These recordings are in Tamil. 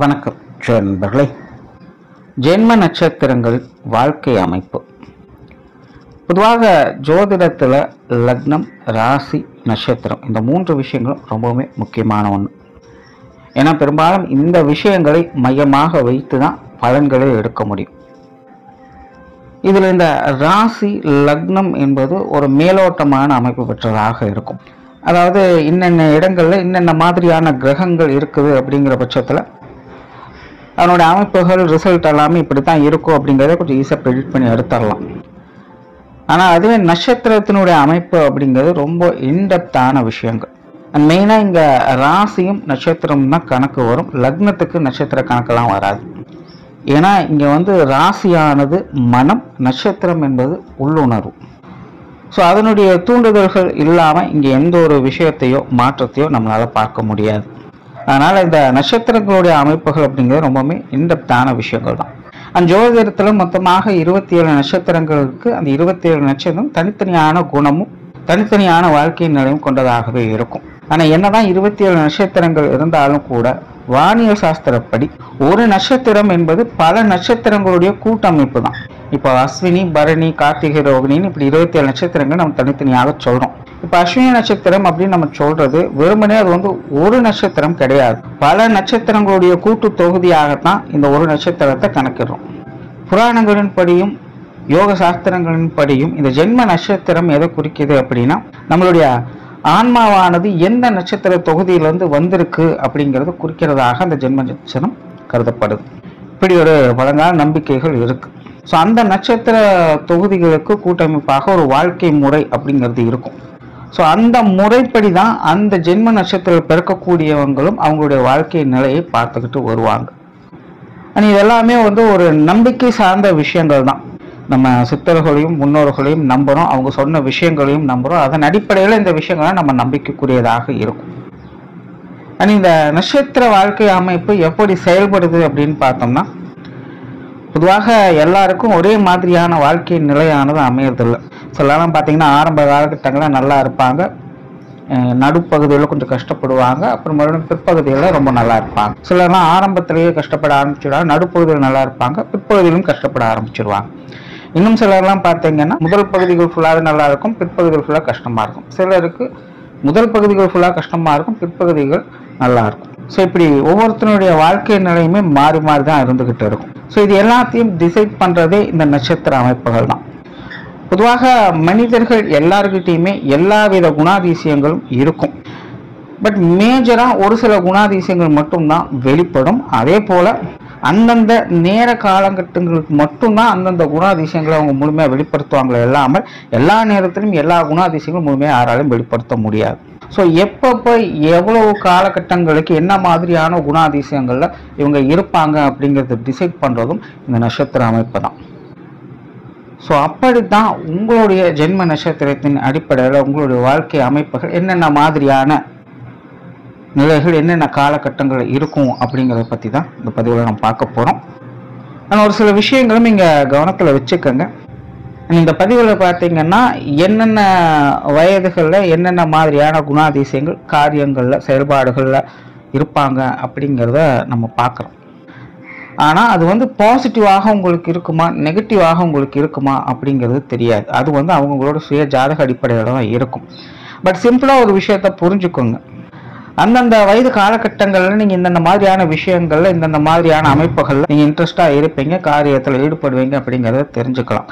வணக்கம் நண்பர்களே. ஜென்ம நட்சத்திரங்கள் வாழ்க்கை அமைப்பு. பொதுவாக ஜோதிடத்தில் லக்னம், ராசி, நட்சத்திரம் இந்த 3 விஷயங்களும் ரொம்பவுமே முக்கியமான ஒன்று. ஏன்னா பெரும்பாலும் இந்த விஷயங்களை மையமாக வைத்து தான் பலன்களை எடுக்க முடியும். இதில் இந்த ராசி, லக்னம் என்பது ஒரு மேலோட்டமான அமைப்பு பெற்றதாக இருக்கும். அதாவது இன்னென்ன இடங்களில் இன்னென்ன மாதிரியான கிரகங்கள் இருக்குது அப்படிங்கிற பட்சத்தில் அதனோட அமைப்புகள், ரிசல்ட் எல்லாமே இப்படி தான் இருக்கும் அப்படிங்கிறத கொஞ்சம் ஈஸியாக ப்ரெடிக்ட் பண்ணி எடுத்துடலாம். ஆனால் அதுவே நட்சத்திரத்தினுடைய அமைப்பு அப்படிங்கிறது ரொம்ப இன்டெப்தான விஷயங்கள். அண்ட் மெயினாக இங்கே ராசியும் நட்சத்திரம் தான் கணக்கு வரும். லக்னத்துக்கு நட்சத்திர கணக்கெல்லாம் வராது. ஏன்னா இங்கே ராசியானது மனம், நட்சத்திரம் என்பது உள்ளுணர்வு. ஸோ அதனுடைய தூண்டுதல்கள் இல்லாமல் இங்கே எந்த ஒரு விஷயத்தையோ மாற்றத்தையோ நம்மளால் பார்க்க முடியாது. அதனால் இந்த நட்சத்திரங்களுடைய அமைப்புகள் அப்படிங்கிறது ரொம்பவுமே இன்டெப்தான விஷயங்கள் தான். அந்த ஜோதிடத்தில் மொத்தமாக 27 நட்சத்திரங்களுக்கு அந்த 27 நட்சத்திரம் தனித்தனியான குணமும் தனித்தனியான வாழ்க்கை நிலையும் கொண்டதாகவே இருக்கும். ஆனால் என்னதான் 27 நட்சத்திரங்கள் இருந்தாலும் கூட வானியல் சாஸ்திரப்படி ஒரு நட்சத்திரம் என்பது பல நட்சத்திரங்களுடைய கூட்டமைப்பு தான். இப்போ அஸ்வினி, பரணி, கார்த்திகை, ரோகிணின்னு இப்படி 27 நட்சத்திரங்கள் நம்ம தனித்தனியாக சொல்கிறோம். இப்போ அஸ்வினி நட்சத்திரம் அப்படின்னு நம்ம சொல்றது வெறுமனே அது ஒரு நட்சத்திரம் கிடையாது. பல நட்சத்திரங்களுடைய கூட்டு தொகுதியாகத்தான் இந்த ஒரு நட்சத்திரத்தை கணக்கிடுறோம். புராணங்களின் படியும் யோக சாஸ்திரங்களின் படியும் இந்த ஜென்ம நட்சத்திரம் எதை குறிக்குது அப்படின்னா நம்மளுடைய ஆன்மாவானது எந்த நட்சத்திர தொகுதியிலிருந்து வந்திருக்கு அப்படிங்கிறது குறிக்கிறதாக அந்த ஜென்ம நட்சத்திரம் கருதப்படுது. இப்படி ஒரு பழங்கால நம்பிக்கைகள் இருக்கு. ஸோ அந்த நட்சத்திர தொகுதிகளுக்கு கூட்டமைப்பாக ஒரு வாழ்க்கை முறை அப்படிங்கிறது இருக்கும். ஸோ அந்த முறைப்படி தான் அந்த ஜென்ம நட்சத்திரம் பிறக்கக்கூடியவங்களும் அவங்களுடைய வாழ்க்கை நிலையை பார்த்துக்கிட்டு வருவாங்க. ஆனால் இதெல்லாமே ஒரு நம்பிக்கை சார்ந்த விஷயங்கள் தான். நம்ம சித்தர்களையும் முன்னோர்களையும் நம்புகிறோம், அவங்க சொன்ன விஷயங்களையும் நம்புகிறோம். அதன் அடிப்படையில் இந்த விஷயங்கள்லாம் நம்ம நம்பிக்கைக்குரியதாக இருக்கும். ஆனால் இந்த நட்சத்திர வாழ்க்கை அமைப்பு எப்படி செயல்படுது அப்படின்னு பார்த்தோம்னா பொதுவாக எல்லாருக்கும் ஒரே மாதிரியான வாழ்க்கை நிலையானது அமையறதில்லை. சிலலாம் பார்த்தீங்கன்னா ஆரம்ப காலகட்டங்களில் நல்லா இருப்பாங்க, நடுப்பகுதியில் கொஞ்சம் கஷ்டப்படுவாங்க, அப்புறம் மறுபடியும் பிற்பகுதியில் ரொம்ப நல்லா இருப்பாங்க. சிலர்லாம் ஆரம்பத்திலேயே கஷ்டப்பட ஆரம்பிச்சிடுவாங்க, நடுப்பகுதியில் நல்லா இருப்பாங்க, பிற்பகுதியிலும் கஷ்டப்பட ஆரம்பிச்சிடுவாங்க. இன்னும் சிலர்லாம் பார்த்தீங்கன்னா முதல் பகுதிகள் ஃபுல்லாக நல்லா இருக்கும், பிற்பகுதிகள் ஃபுல்லாக கஷ்டமாக இருக்கும். சிலருக்கு முதல் பகுதிகள் ஃபுல்லாக கஷ்டமாக இருக்கும், பிற்பகுதிகள் நல்லா இருக்கும். ஸோ இப்படி ஒவ்வொருத்தனுடைய வாழ்க்கை நிலையுமே மாறி மாறி தான் இருந்துகிட்டு இருக்கும். ஸோ இது எல்லாத்தையும் டிசைட் பண்ணுறதே இந்த நட்சத்திர அமைப்புகள் தான். பொதுவாக மனிதர்கள் எல்லாருக்கிட்டையுமே எல்லாவித குணாதிசயங்களும் இருக்கும். பட் மேஜராக ஒரு சில குணாதிசயங்கள் மட்டும்தான் வெளிப்படும். அதே போல் அந்தந்த நேர காலகட்டங்களுக்கு மட்டும்தான் அந்தந்த குணாதிசயங்களை அவங்க முழுமையாக வெளிப்படுத்துவாங்களே இல்லாமல் எல்லா நேரத்திலும் எல்லா குணாதிசயங்களும் முழுமையாக யாராலும் வெளிப்படுத்த முடியாது. ஸோ எப்பப்போ எவ்வளவு காலகட்டங்களுக்கு என்ன மாதிரியான குணாதிசயங்களில் இவங்க இருப்பாங்க அப்படிங்கிறத டிசைட் பண்ணுறதும் இந்த நட்சத்திர அமைப்பு தான். ஸோ அப்படித்தான் உங்களுடைய ஜென்ம நட்சத்திரத்தின் அடிப்படையில் உங்களுடைய வாழ்க்கை அமைப்புகள் என்னென்ன மாதிரியான நிலைகள் என்னென்ன காலகட்டங்கள் இருக்கும் அப்படிங்கிறத பற்றி தான் இந்த பதிவில் நம்ம பார்க்க போகிறோம். ஆனால் ஒரு சில விஷயங்களும் இங்கே கவனத்தில் வச்சுக்கோங்க. இந்த பதிவில் பார்த்தீங்கன்னா என்னென்ன வயதுகளில் என்னென்ன மாதிரியான குணாதிசயங்கள் காரியங்களில் செயல்பாடுகளில் இருப்பாங்க அப்படிங்கிறத நம்ம பார்க்குறோம். ஆனால் அது பாசிட்டிவாக உங்களுக்கு இருக்குமா நெகட்டிவாக உங்களுக்கு இருக்குமா அப்படிங்கிறது தெரியாது. அது அவங்களோட சுய ஜாதக அடிப்படையில் தான் இருக்கும். பட் சிம்பிளாக ஒரு விஷயத்த புரிஞ்சுக்கோங்க. அந்தந்த வயது காலகட்டங்களில் நீங்கள் இந்தந்த மாதிரியான விஷயங்களில் இந்தந்த மாதிரியான அமைப்புகளில் நீங்கள் இன்ட்ரெஸ்டாக இருப்பீங்க, காரியத்தில் ஈடுபடுவீங்க அப்படிங்கிறத தெரிஞ்சுக்கலாம்.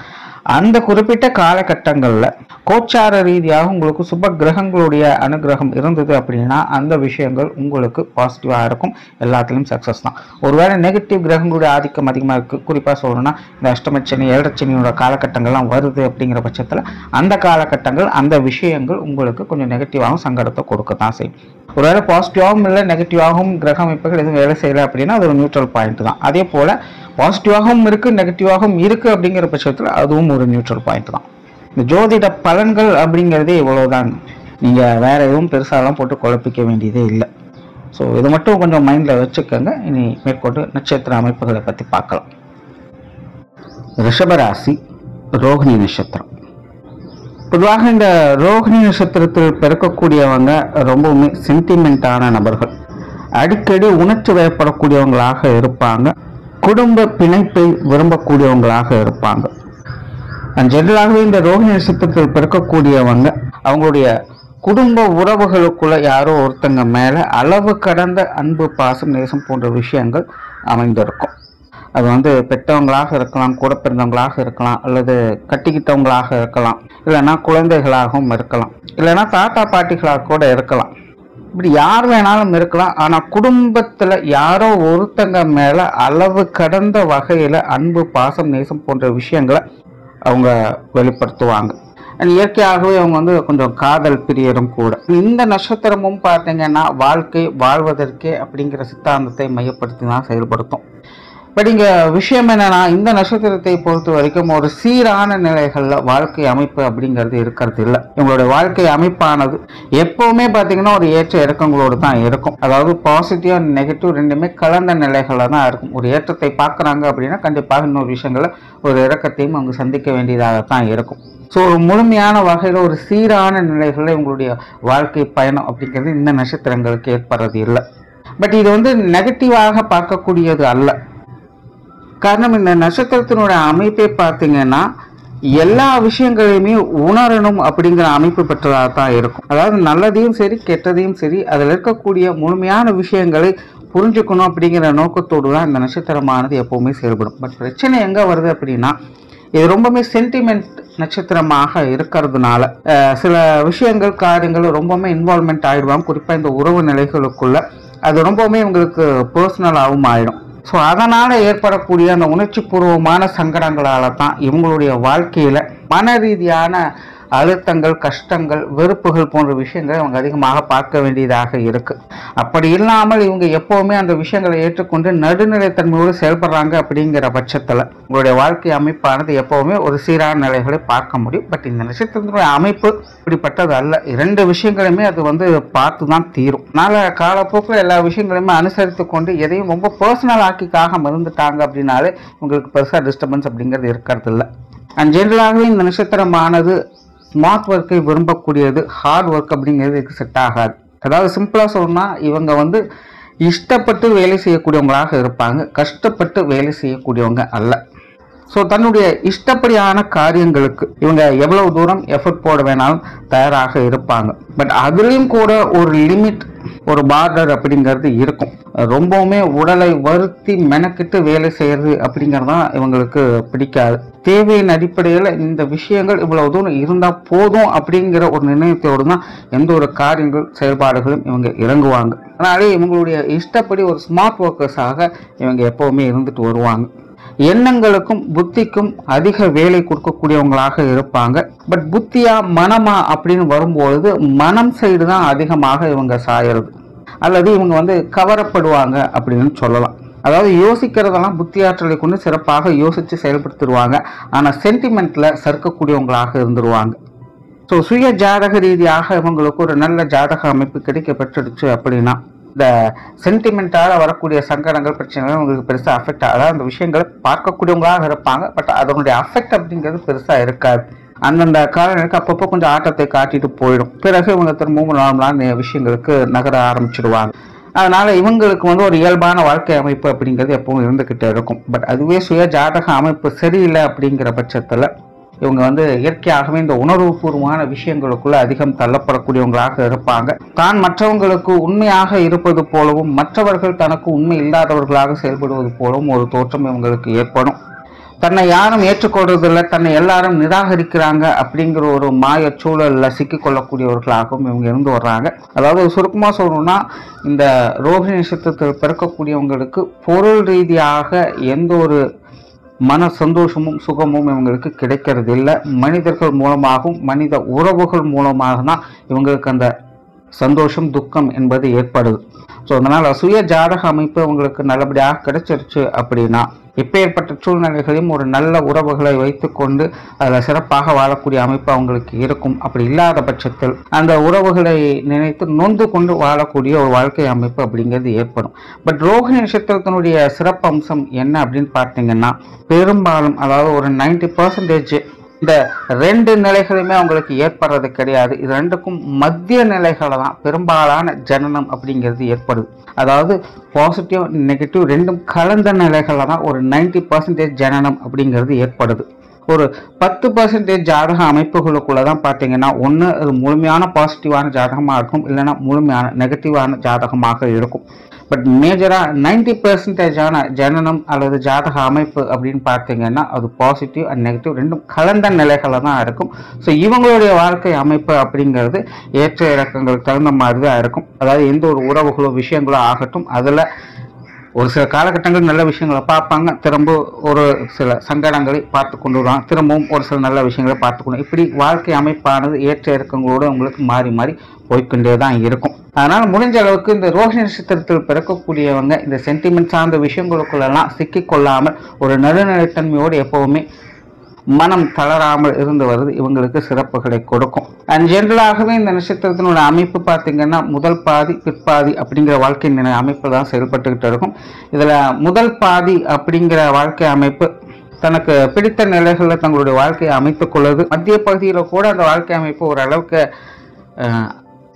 அந்த குறிப்பிட்ட காலகட்டங்களில் கோச்சார ரீதியாக உங்களுக்கு சுப கிரகங்களுடைய அனுகிரகம் இருந்தது அப்படின்னா அந்த விஷயங்கள் உங்களுக்கு பாசிட்டிவாக இருக்கும், எல்லாத்துலேயும் சக்ஸஸ் தான். ஒருவேளை நெகட்டிவ் கிரகங்களுடைய ஆதிக்கம் அதிகமாக இருக்குது, குறிப்பாக சொல்லணும்னா இந்த அஷ்டமச்சனி, ஏழரைச்சனியோட காலகட்டங்கள்லாம் வருது அப்படிங்கிற பட்சத்தில் அந்த காலகட்டங்கள் அந்த விஷயங்கள் உங்களுக்கு கொஞ்சம் நெகட்டிவாகவும் சங்கடத்தை கொடுக்க தான் செய்யும். ஒருவேளை பாசிட்டிவாகவும் இல்லை நெகட்டிவாகவும் கிரக அமைப்புகள் எதுவும் வேலை செய்யலை அப்படின்னா அது ஒரு நியூட்ரல் பாயிண்ட் தான். அதே போல் பாசிட்டிவாகவும் இருக்குது நெகட்டிவாகவும் இருக்குது அப்படிங்கிற பட்சத்தில் அதுவும் ஒரு நியூட்ரல் பாயிண்ட் தான். இந்த ஜோதிட பலன்கள் அப்படிங்கிறதே இவ்வளோதான். நீங்கள் வேறு எதுவும் பெருசாலாம் போட்டு குழப்பிக்க வேண்டியதே இல்லை. ஸோ இது மட்டும் கொஞ்சம் மைண்டில் வச்சுக்கோங்க. இனி மேற்கொண்டு நட்சத்திர அமைப்புகளை பற்றி பார்க்கலாம். ரிஷபராசி, ரோகிணி நட்சத்திரம். பொதுவாக இந்த ரோகிணி நட்சத்திரத்தில் பிறக்கக்கூடியவங்க ரொம்பவுமே சென்டிமெண்ட்டான நபர்கள். அடிக்கடி உணர்ச்சி வயப்படக்கூடியவங்களாக இருப்பாங்க. குடும்ப பிணைப்பை விரும்பக்கூடியவங்களாக இருப்பாங்க. ஜெனரலாகவே இந்த ரோஹிணி நட்சத்திரத்தில் பிறக்கக்கூடியவங்க அவங்களுடைய குடும்ப உறவுகளுக்குள்ள யாரோ ஒருத்தங்க மேல அளவு கடந்த அன்பு, பாசம், நேசம் போன்ற விஷயங்கள் அமைந்திருக்கும். அது வந்து பெற்றவங்களாக இருக்கலாம், கூட பிறந்தவங்களாக இருக்கலாம், அல்லது கட்டிக்கிட்டவங்களாக இருக்கலாம், இல்லைன்னா குழந்தைகளாகவும் இருக்கலாம், இல்லைன்னா தாத்தா பாட்டிகளாக கூட இருக்கலாம். இப்படி யார் வேணாலும் இருக்கலாம். ஆனா குடும்பத்துல யாரோ ஒருத்தங்க மேல அளவு கடந்த வகையில அன்பு, பாசம், நேசம் போன்ற விஷயங்களை அவங்க வெளிப்படுத்துவாங்க. இயற்கையாகவே அவங்க வந்து கொஞ்சம் காதல் பிரியரும் கூட. இந்த நட்சத்திரமும் பார்த்தீங்கன்னா வாழ்க்கை வாழ்வதற்கே அப்படிங்கிற சித்தாந்தத்தை மையப்படுத்தி தான் செயல்படுத்தும். பட் இங்க விஷயம் என்னன்னா, இந்த நட்சத்திரத்தை பொறுத்த வரைக்கும் ஒரு சீரான நிலைகள்ல வாழ்க்கை அமைப்பு அப்படிங்கிறது இருக்கிறது இல்லை. இவங்களுடைய வாழ்க்கை அமைப்பானது எப்பவுமே பார்த்தீங்கன்னா ஒரு ஏற்ற இறக்கங்களோடு தான் இருக்கும். அதாவது பாசிட்டிவ் அண்ட் நெகட்டிவ் ரெண்டுமே கலந்த நிலைகள்ல தான் இருக்கும். ஒரு ஏற்றத்தை பார்க்குறாங்க அப்படின்னா கண்டிப்பாக இன்னொரு விஷயங்கள ஒரு இறக்கத்தையும் அவங்க சந்திக்க வேண்டியதாகத்தான் இருக்கும். ஸோ ஒரு முழுமையான வகையில் ஒரு சீரான நிலைகளில் இவங்களுடைய வாழ்க்கை பயணம் அப்படிங்கிறது இந்த நட்சத்திரங்களுக்கு ஏற்படுறது இல்லை. பட் இது வந்து நெகட்டிவாக பார்க்கக்கூடியது அல்ல. காரணம், இந்த நட்சத்திரத்தினுடைய அமைப்பை பார்த்தீங்கன்னா எல்லா விஷயங்களையுமே உணரணும் அப்படிங்கிற அமைப்பு பெற்றதாக தான் இருக்கும். அதாவது நல்லதையும் சரி கெட்டதையும் சரி அதில் இருக்கக்கூடிய முழுமையான விஷயங்களை புரிஞ்சுக்கணும் அப்படிங்கிற நோக்கத்தோடு தான் இந்த நட்சத்திரமானது எப்பவுமே செயல்படும். பட் பிரச்சனை எங்கே வருது அப்படின்னா, இது ரொம்பவுமே சென்டிமெண்ட் நட்சத்திரமாக இருக்கிறதுனால சில விஷயங்கள் காரியங்கள் ரொம்பவுமே இன்வால்மெண்ட் ஆகிடுவாங்க. குறிப்பாக இந்த உறவு நிலைகளுக்குள்ள அது ரொம்பவுமே உங்களுக்கு பர்சனலாகவும் ஆகிடும். ஸோ அதனால் ஏற்படக்கூடிய அந்த உணர்ச்சி பூர்வமான சங்கடங்களால் தான் இவங்களுடைய வாழ்க்கையில் மன ரீதியான அழுத்தங்கள், கஷ்டங்கள், வெறுப்புகள் போன்ற விஷயங்களை அவங்க அதிகமாக பார்க்க வேண்டியதாக இருக்கு. அப்படி இல்லாமல் இவங்க எப்பவுமே அந்த விஷயங்களை ஏற்றுக்கொண்டு நடுநிலைத்தன்மையோடு செயல்படுறாங்க அப்படிங்கிற பட்சத்தில் உங்களுடைய வாழ்க்கை அமைப்பானது எப்பவுமே ஒரு சீரான நிலைகளை பார்க்க முடியும். பட் இந்த நட்சத்திரத்தினுடைய அமைப்பு இப்படிப்பட்டது அல்ல. இரண்டு விஷயங்களுமே அது வந்து பார்த்து தான் தீரும். அதனால காலப்போக்கில் எல்லா விஷயங்களையுமே அனுசரித்து கொண்டு எதையும் ரொம்ப பர்சனல் ஆக்கிக்காக இருந்துட்டாங்க அப்படின்னாலே உங்களுக்கு பெருசாக டிஸ்டர்பன்ஸ் அப்படிங்கிறது இருக்கிறது இல்லை. அண்ட் ஜென்ரலாகவே இந்த நட்சத்திரமானது ஸ்மார்ட் ஒர்க்கை விரும்பக்கூடியது. ஹார்ட் ஒர்க் அப்படிங்கிறது இதுக்கு செட் ஆகாது. அதாவது சிம்பிளாக சொல்லணும்னா இவங்க வந்து இஷ்டப்பட்டு வேலை செய்யக்கூடியவங்களாக இருப்பாங்க, கஷ்டப்பட்டு வேலை செய்யக்கூடியவங்க அல்ல. ஸோ தன்னுடைய இஷ்டப்படியான காரியங்களுக்கு இவங்க எவ்வளவு தூரம் எஃபர்ட் போட வேணாலும் தயாராக இருப்பாங்க. பட் அதுலேயும் கூட ஒரு லிமிட், ஒரு பார்டர் அப்படிங்கிறது இருக்கும். ரொம்பவுமே உடலை வருத்தி மெனக்கிட்டு வேலை செய்யறது அப்படிங்கிறதான் இவங்களுக்கு பிடிக்காது. தேவையின் அடிப்படையில் இந்த விஷயங்கள் இவ்வளவு தூரம் இருந்தால் போதும் அப்படிங்கிற ஒரு நிர்ணயத்தோடு தான் எந்த ஒரு காரியங்கள் செயல்பாடுகளும் இவங்க இறங்குவாங்க. அதனாலே இவங்களுடைய இஷ்டப்படி ஒரு ஸ்மார்ட் ஒர்க்கர்ஸாக இவங்க எப்பவுமே இருந்துட்டு வருவாங்க. எண்ணங்களுக்கும் புத்திக்கும் அதிக வேலை கொடுக்கக்கூடியவங்களாக இருப்பாங்க. பட் புத்தியா மனமா அப்படின்னு வரும்பொழுது மனம் சைடு தான் அதிகமாக இவங்க சாயறது, அல்லது இவங்க வந்து கவரப்படுவாங்க அப்படின்னு சொல்லலாம். அதாவது யோசிக்கிறதெல்லாம் புத்தியாற்றலை கொண்டு சிறப்பாக யோசித்து செயல்படுத்திடுவாங்க. ஆனால் சென்டிமெண்ட்ல சறுக்கக்கூடியவங்களாக இருந்துருவாங்க. ஸோ சுய ஜாதக ரீதியாக இவங்களுக்கு ஒரு நல்ல ஜாதக அமைப்பு கிடைக்க பெற்றுடுச்சு அப்படின்னா இந்த சென்டிமெண்ட்டால் வரக்கூடிய சங்கடங்கள், பிரச்சனைகள் உங்களுக்கு பெருசாக அஃபெக்ட் ஆகாது. அந்த விஷயங்களை பார்க்கக்கூடியவங்களாக இருப்பாங்க. பட் அதனுடைய அஃபெக்ட் அப்படிங்கிறது பெருசாக இருக்காது. அந்தந்த காலங்களுக்கு அப்பப்போ கொஞ்சம் ஆட்டத்தை காட்டிட்டு போயிடும். பிறகு இவங்க திரும்பவும் நார்மலான விஷயங்களுக்கு நகர ஆரம்பிச்சிடுவாங்க. அதனால இவங்களுக்கு வந்து ஒரு இயல்பான வாழ்க்கை அமைப்பு அப்படிங்கிறது எப்பவும் இருந்துகிட்டே இருக்கும். பட் அதுவே சுய ஜாதக அமைப்பு சரியில்லை அப்படிங்கிற பட்சத்தில் இவங்க வந்து இயற்கையாகவே இந்த உணர்வுபூர்வமான விஷயங்களுக்குள்ள அதிகம் தள்ளப்படக்கூடியவங்களாக இருப்பாங்க. தான் மற்றவங்களுக்கு உண்மையாக இருப்பது போலவும் மற்றவர்கள் தனக்கு உண்மை இல்லாதவர்களாக செயல்படுவது போலவும் ஒரு தோற்றம் இவங்களுக்கு ஏற்படும். தன்னை யாரும் ஏற்றுக்கொள்றதில்லை, தன்னை எல்லாரும் நிராகரிக்கிறாங்க அப்படிங்கிற ஒரு மாய சூழல்ல சிக்கிக்கொள்ளக்கூடியவர்களாகவும் இவங்க இருந்து வர்றாங்க. அதாவது சுருக்கமாக சொல்லணும்னா இந்த ரோஹிணி நட்சத்திரத்தில் பிறக்கக்கூடியவங்களுக்கு பொருள் ரீதியாக எந்த ஒரு மன சந்தோஷமும் சுகமும் இவங்களுக்கு கிடைக்கிறது இல்லை. மனிதர்கள் மூலமாகவும் மனித உறவுகள் மூலமாக தான் இவங்களுக்கு அந்த சந்தோஷம் துக்கம் என்பது ஏற்படுது. ஸோ அதனால் சுய ஜாதக அமைப்பு உங்களுக்கு நல்லபடியாக கிடைச்சிருச்சு அப்படின்னா எப்பேற்பட்ட சூழ்நிலைகளையும் ஒரு நல்ல உறவுகளை வைத்துக்கொண்டு அதில் சிறப்பாக வாழக்கூடிய அமைப்பு அவங்களுக்கு இருக்கும். அப்படி இல்லாத பட்சத்தில் அந்த உறவுகளை நினைத்து நொந்து கொண்டு வாழக்கூடிய ஒரு வாழ்க்கை அமைப்பு அப்படிங்கிறது ஏற்படும். பட் ரோஹிணி நட்சத்திரத்தினுடைய சிறப்பு அம்சம் என்ன அப்படின்னு பார்த்தீங்கன்னா பெரும்பாலும் அதாவது ஒரு 90% இந்த ரெண்டு நிலைகளுமே அவங்களுக்கு ஏற்படுறது கிடையாது. இது ரெண்டுக்கும் மத்திய நிலைகளை தான் பெரும்பாலான ஜனனம் அப்படிங்கிறது ஏற்படுது. அதாவது பாசிட்டிவ் நெகட்டிவ் ரெண்டும் கலந்த நிலைகளை தான் ஒரு 90% ஜனனம் அப்படிங்கிறது ஏற்படுது. ஒரு 10% ஜாதக அமைப்புகளுக்குள்ள தான் பார்த்தீங்கன்னா ஒன்று அது முழுமையான பாசிட்டிவான ஜாதகமாக இருக்கும், இல்லைன்னா முழுமையான நெகட்டிவான ஜாதகமாக இருக்கும். பட் மேஜராக 90% ஜனனம் அல்லது ஜாதக அமைப்பு அப்படின்னு பார்த்தீங்கன்னா அது பாசிட்டிவ் அண்ட் நெகட்டிவ் ரெண்டும் கலந்த நிலைகளை தான் இருக்கும். ஸோ இவங்களுடைய வாழ்க்கை அமைப்பு அப்படிங்கிறது ஏற்ற இறக்கங்களுக்கு தகுந்த மாதிரி தான் இருக்கும். அதாவது எந்த ஒரு உறவுகளோ விஷயங்களோ ஆகட்டும், அதில் ஒரு சில காலகட்டங்கள் நல்ல விஷயங்களை பார்ப்பாங்க, திரும்ப ஒரு சில சங்கடங்களை பார்த்து கொண்டு வருவாங்க, திரும்பவும் ஒரு சில நல்ல விஷயங்களை பார்த்துக்கணும். இப்படி வாழ்க்கை அமைப்பானது ஏற்ற இறக்கங்களோடு உங்களுக்கு மாறி மாறி போய்கொண்டே தான் இருக்கும். அதனால் முடிஞ்ச அளவுக்கு இந்த ரோஹிணி நட்சத்திரத்தில் பிறக்கக்கூடியவங்க இந்த சென்டிமெண்ட் சார்ந்த விஷயங்களுக்குள்ளெல்லாம் சிக்கிக்கொள்ளாமல் ஒரு நடுநிலைத்தன்மையோடு எப்போவுமே மனம் தளராமல் இருந்து வருது இவங்களுக்கு சிறப்புகளை கொடுக்கும். அண்ட் ஜென்ரலாகவே இந்த நட்சத்திரத்தினோட அமைப்பு பார்த்தீங்கன்னா முதல் பாதி பிற்பாதி அப்படிங்கிற வாழ்க்கை அமைப்பு தான் செயல்பட்டுக்கிட்டு இருக்கும். இதில் முதல் பாதி அப்படிங்கிற வாழ்க்கை அமைப்பு தனக்கு பிடித்த நிலைகளில் தங்களுடைய வாழ்க்கையை அமைத்துக் கொள்வது, மத்திய பகுதியில் கூட அந்த வாழ்க்கை அமைப்பு ஓரளவுக்கு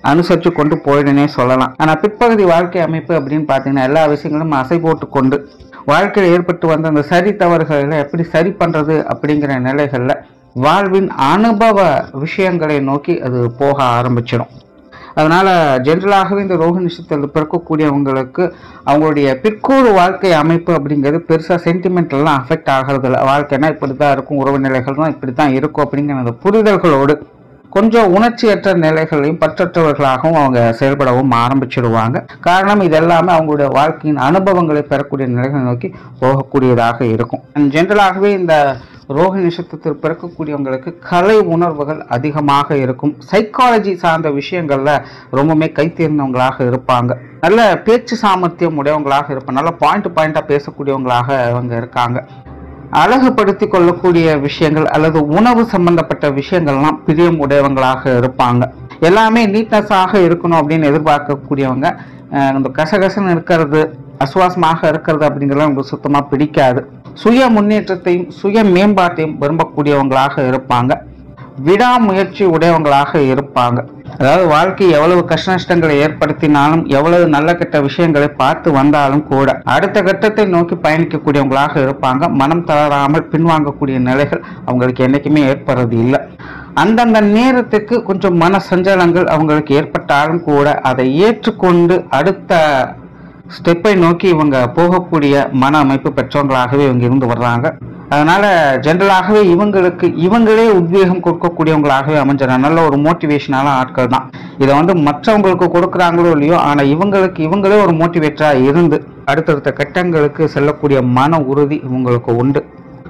அனுசரித்து கொண்டு போயிடுனே சொல்லலாம். ஆனால் பிற்பகுதி வாழ்க்கை அமைப்பு அப்படின்னு பார்த்தீங்கன்னா எல்லா விஷயங்களும் அசை போட்டு கொண்டு வாழ்க்கையில் ஏற்பட்டு வந்த அந்த சரி தவறுகளை எப்படி சரி பண்ணுறது அப்படிங்கிற நிலைகளில் வாழ்வின் அனுபவ விஷயங்களை நோக்கி அது போக ஆரம்பிச்சிடும். அதனால் ஜென்ரலாகவே இந்த ரோஹிணி நட்சத்திரத்தில் பிறக்கக்கூடியவங்களுக்கு அவங்களுடைய பிற்கூறு வாழ்க்கை அமைப்பு அப்படிங்கிறது பெருசாக சென்டிமெண்ட்லாம் அஃபெக்ட் ஆகிறதில்ல. வாழ்க்கைனா இப்படி தான் இருக்கும், உறவு நிலைகள் தான் இப்படி தான் இருக்கும் அப்படிங்கிற அந்த புரிதல்களோடு கொஞ்சம் உணர்ச்சியற்ற நிலைகளையும் பற்றற்றவர்களாகவும் அவங்க செயல்படவும் ஆரம்பிச்சிடுவாங்க. காரணம் இதெல்லாமே அவங்களுடைய வாழ்க்கையின் அனுபவங்களை பெறக்கூடிய நிலைகளை நோக்கி போகக்கூடியதாக இருக்கும். ஜென்ரலாகவே இந்த ரோஹிணி நட்சத்திரத்தில் பிறக்கக்கூடியவங்களுக்கு கலை உணர்வுகள் அதிகமாக இருக்கும். சைக்காலஜி சார்ந்த விஷயங்கள்ல ரொம்பவுமே கைத்தேர்ந்தவங்களாக இருப்பாங்க. நல்ல பேச்சு சாமர்த்தியம் உடையவங்களாக இருப்பாங்க. நல்ல பாயிண்டா பேசக்கூடியவங்களாக அவங்க இருக்காங்க. அழகுபடுத்தி கொள்ளக்கூடிய விஷயங்கள் அல்லது உணவு சம்பந்தப்பட்ட விஷயங்கள்லாம் பிரியம் உடையவங்களாக இருப்பாங்க. எல்லாமே நீட்னஸாக இருக்கணும் அப்படின்னு எதிர்பார்க்கக்கூடியவங்க. இந்த கசகசன்னு இருக்கிறது, அசுவாசமாக இருக்கிறது அப்படிங்கிறதுலாம் உங்களுக்கு சுத்தமாக பிடிக்காது. சுய முன்னேற்றத்தையும் சுய மேம்பாட்டையும் விரும்பக்கூடியவங்களாக இருப்பாங்க. விடாமுயற்சி உடையவங்களாக இருப்பாங்க. அதாவது வாழ்க்கை எவ்வளவு கஷ்ட நஷ்டங்களை ஏற்படுத்தினாலும் எவ்வளவு நல்ல கெட்ட விஷயங்களை பார்த்து வந்தாலும் கூட அடுத்த கட்டத்தை நோக்கி பயணிக்கக்கூடியவங்களாக இருப்பாங்க. மனம் தளராமல் பின்வாங்கக்கூடிய நிலைகள் அவங்களுக்கு என்னைக்குமே ஏற்படுறது இல்லை. அந்தந்த நேரத்துக்கு கொஞ்சம் மன சஞ்சலங்கள் அவங்களுக்கு ஏற்பட்டாலும் கூட அதை ஏற்றுக்கொண்டு அடுத்த ஸ்டெப்பை நோக்கி இவங்க போகக்கூடிய மன அமைப்பு பெற்றவங்களாகவே இவங்க இருந்து வர்றாங்க. அதனால ஜென்ரலாகவே இவங்களுக்கு இவங்களே உத்வேகம் கொடுக்கக்கூடியவங்களாகவே அமைஞ்சிட நல்ல ஒரு மோட்டிவேஷனான ஆட்கள் தான். இதை மற்றவங்களுக்கு கொடுக்குறாங்களோ இல்லையோ, ஆனால் இவங்களே ஒரு மோட்டிவேட்டராக இருந்து அடுத்தடுத்த கட்டங்களுக்கு செல்லக்கூடிய மன உறுதி இவங்களுக்கு உண்டு.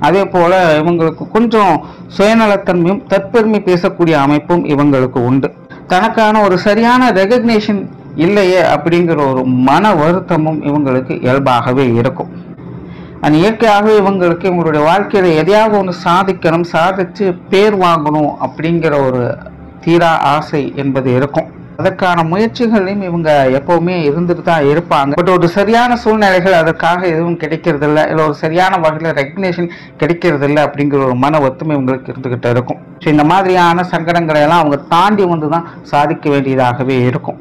அதே போல இவங்களுக்கு கொஞ்சம் சுயநலத்தன்மையும் தற்பெருமை பேசக்கூடிய அமைப்பும் இவங்களுக்கு உண்டு. தனக்கான ஒரு சரியான ரெகக்னேஷன் இல்லையே அப்படிங்கிற ஒரு மன வருத்தமும் இவங்களுக்கு இயல்பாகவே இருக்கும். இயற்கையாகவே இவங்களுக்கு இவங்களுடைய வாழ்க்கையில எதையாவது ஒன்று சாதிக்கணும், சாதிச்சு பேர் வாங்கணும் அப்படிங்கிற ஒரு தீரா ஆசை என்பது இருக்கும். அதற்கான முயற்சிகளையும் இவங்க எப்பவுமே இருந்துட்டு தான் இருப்பாங்க. பட் ஒரு சரியான சூழ்நிலைகள் அதற்காக எதுவும் கிடைக்கிறது இல்லை, இல்லை ஒரு சரியான வகையில் ரெகக்னேஷன் கிடைக்கிறது இல்லை அப்படிங்கிற ஒரு மன ஒத்துமை இவங்களுக்கு இருந்துகிட்டு இருக்கும். ஸோ இந்த மாதிரியான சங்கடங்களை எல்லாம் அவங்க தாண்டி வந்து தான் சாதிக்க வேண்டியதாகவே இருக்கும்.